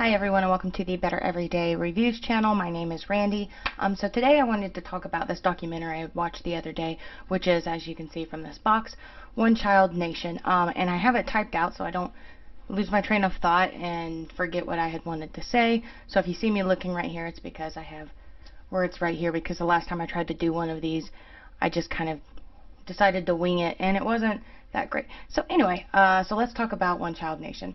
Hi everyone, and welcome to the Better Everyday Reviews channel. My name is Randy. So today I wanted to talk about this documentary I watched the other day, which is, as you can see from this box, One Child Nation. And I have it typed out so I don't lose my train of thought and forget what I had wanted to say. So if you see me looking right here, it's because I have words right here, because the last time I tried to do one of these, I just kind of decided to wing it, and it wasn't that great. So anyway, so let's talk about One Child Nation.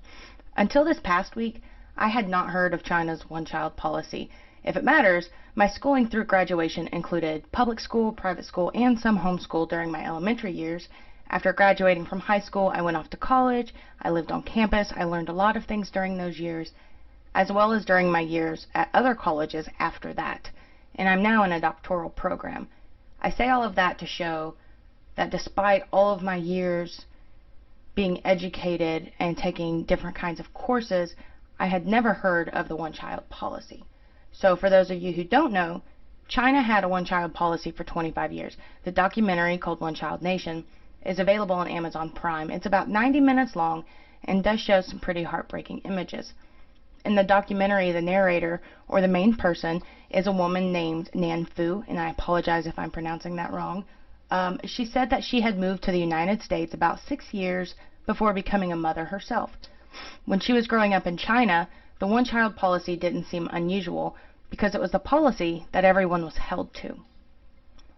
Until this past week, I had not heard of China's one-child policy. If it matters, my schooling through graduation included public school, private school, and some homeschool during my elementary years. After graduating from high school, I went off to college. I lived on campus. I learned a lot of things during those years, as well as during my years at other colleges after that. And I'm now in a doctoral program. I say all of that to show that despite all of my years being educated and taking different kinds of courses, I had never heard of the one-child policy. So for those of you who don't know, China had a one-child policy for 25 years. The documentary, called One Child Nation, is available on Amazon Prime. It's about 90 minutes long and does show some pretty heartbreaking images. In the documentary, the narrator, or the main person, is a woman named Nan Fu, and I apologize if I'm pronouncing that wrong. She said that she had moved to the United States about 6 years before becoming a mother herself. When she was growing up in China, the one-child policy didn't seem unusual because it was the policy that everyone was held to.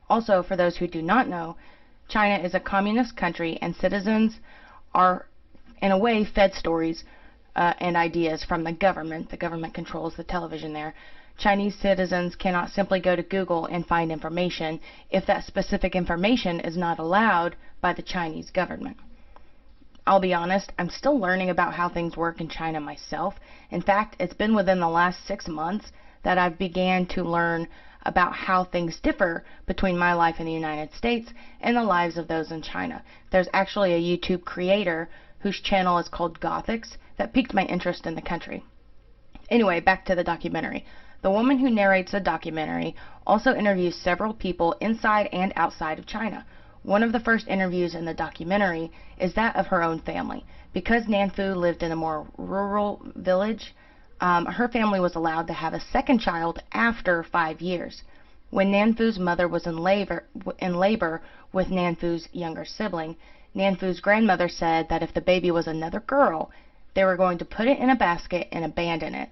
Also, for those who do not know, China is a communist country, and citizens are, in a way, fed stories and ideas from the government. The government controls the television there. Chinese citizens cannot simply go to Google and find information if that specific information is not allowed by the Chinese government. I'll be honest, I'm still learning about how things work in China myself. In fact, it's been within the last 6 months that I've began to learn about how things differ between my life in the United States and the lives of those in China. There's actually a YouTube creator whose channel is called Gothics that piqued my interest in the country. Anyway, back to the documentary. The woman who narrates the documentary also interviews several people inside and outside of China. One of the first interviews in the documentary is that of her own family. Because Nan Fu lived in a more rural village, her family was allowed to have a second child after 5 years. When Nan Fu's mother was in labor with Nan Fu's younger sibling, Nan Fu's grandmother said that if the baby was another girl, they were going to put it in a basket and abandon it.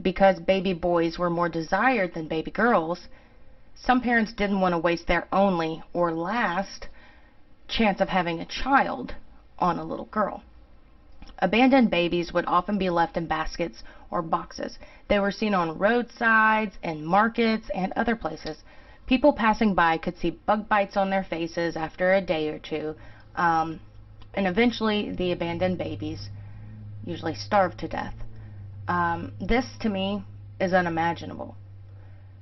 Because baby boys were more desired than baby girls, some parents didn't want to waste their only, or last, chance of having a child on a little girl. Abandoned babies would often be left in baskets or boxes. They were seen on roadsides, in markets, and other places. People passing by could see bug bites on their faces after a day or two, and eventually the abandoned babies usually starved to death. This, to me, is unimaginable.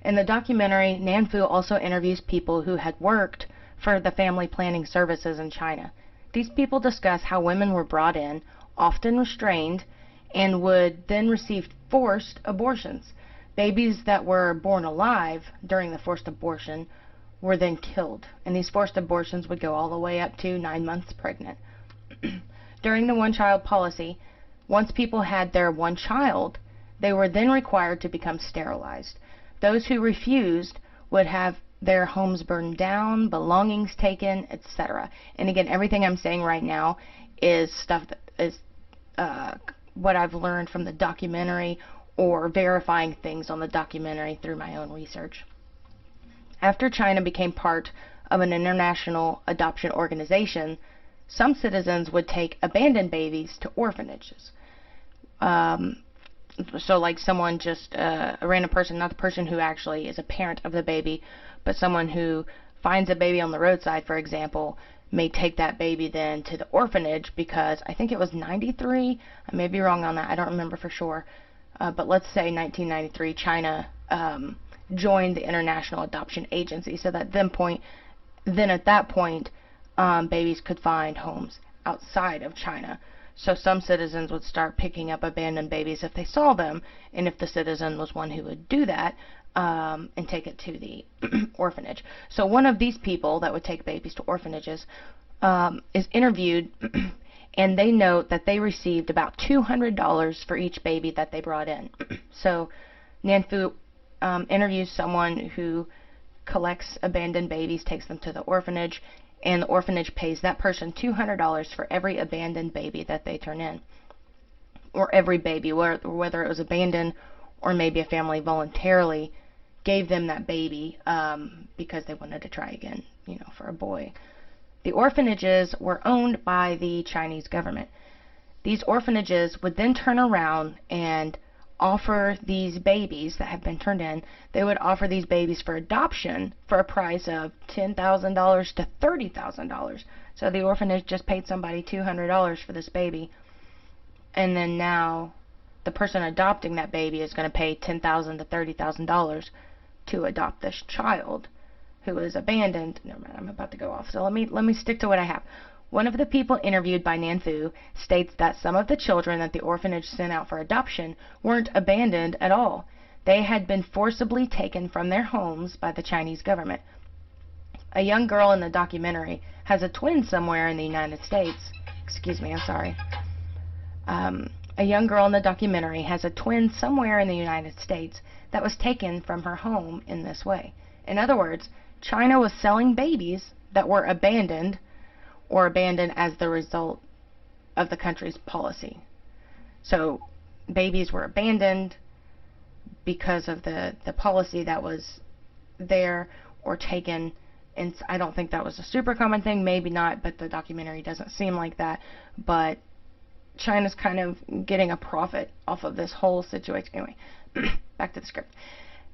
In the documentary, Nan Fu also interviews people who had worked for the family planning services in China. These people discuss how women were brought in, often restrained, and would then receive forced abortions. Babies that were born alive during the forced abortion were then killed, and these forced abortions would go all the way up to 9 months pregnant. During the one-child policy, once people had their one child, they were then required to become sterilized. Those who refused would have their homes burned down, belongings taken, etc. And again, everything I'm saying right now is stuff that is what I've learned from the documentary, or verifying things on the documentary through my own research. After China became part of an international adoption organization, some citizens would take abandoned babies to orphanages. So like someone just, a random person, not the person who actually is a parent of the baby, but someone who finds a baby on the roadside, for example, may take that baby then to the orphanage, because I think it was 93, I may be wrong on that, I don't remember for sure, but let's say 1993, China joined the International Adoption Agency, so that then at that point, babies could find homes outside of China. So some citizens would start picking up abandoned babies if they saw them, and if the citizen was one who would do that, and take it to the orphanage. So one of these people that would take babies to orphanages is interviewed, and they note that they received about $200 for each baby that they brought in. So Nanfu interviews someone who collects abandoned babies, takes them to the orphanage, and the orphanage pays that person $200 for every abandoned baby that they turn in. Or every baby, whether it was abandoned or maybe a family voluntarily gave them that baby because they wanted to try again, for a boy. The orphanages were owned by the Chinese government. These orphanages would then turn around and offer these babies that have been turned in, they would offer these babies for adoption for a price of $10,000 to $30,000. So the orphanage just paid somebody $200 for this baby, and then now the person adopting that baby is going to pay $10,000 to $30,000 to adopt this child who is abandoned. Never mind, I'm about to go off. So let me stick to what I have. One of the people interviewed by Nanfu states that some of the children that the orphanage sent out for adoption weren't abandoned at all. They had been forcibly taken from their homes by the Chinese government. A young girl in the documentary has a twin somewhere in the United States. Excuse me, I'm sorry. A young girl in the documentary has a twin somewhere in the United States that was taken from her home in this way. In other words, China was selling babies that were abandoned or abandoned as the result of the country's policy. So babies were abandoned because of the policy that was there, or taken. And I don't think that was a super common thing, maybe not, but the documentary doesn't seem like that. But China's kind of getting a profit off of this whole situation. Anyway, back to the script.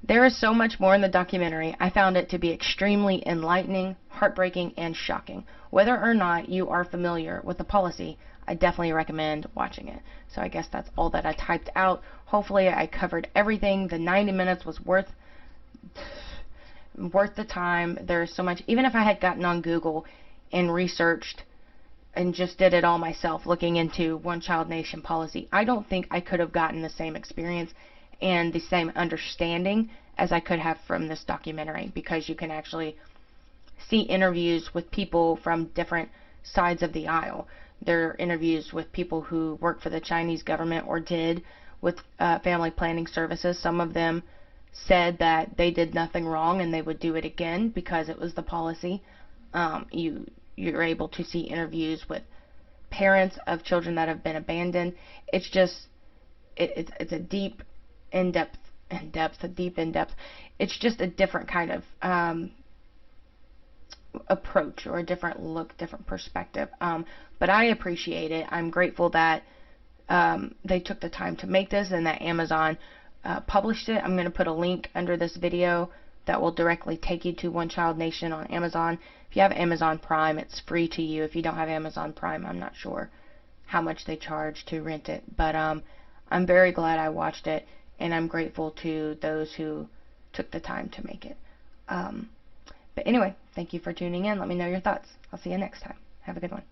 There is so much more in the documentary. I found it to be extremely enlightening, heartbreaking, and shocking. Whether or not you are familiar with the policy, I definitely recommend watching it. So I guess that's all that I typed out. Hopefully I covered everything. The 90 minutes was worth the time. There's so much. Even if I had gotten on Google and researched and just did it all myself, looking into One Child Nation policy, I don't think I could have gotten the same experience and the same understanding as I could have from this documentary, because you can actually see interviews with people from different sides of the aisle. There are interviews with people who work for the Chinese government or did with family planning services. Some of them said that they did nothing wrong and they would do it again because it was the policy. You're able to see interviews with parents of children that have been abandoned. It's just it's a deep in-depth. It's just a different kind of approach, or a different look, different perspective. But I appreciate it. I'm grateful that they took the time to make this and that Amazon published it. I'm going to put a link under this video that will directly take you to One Child Nation on Amazon. If you have Amazon Prime, it's free to you. If you don't have Amazon Prime, I'm not sure how much they charge to rent it. But I'm very glad I watched it, and I'm grateful to those who took the time to make it. But anyway, thank you for tuning in. Let me know your thoughts. I'll see you next time. Have a good one.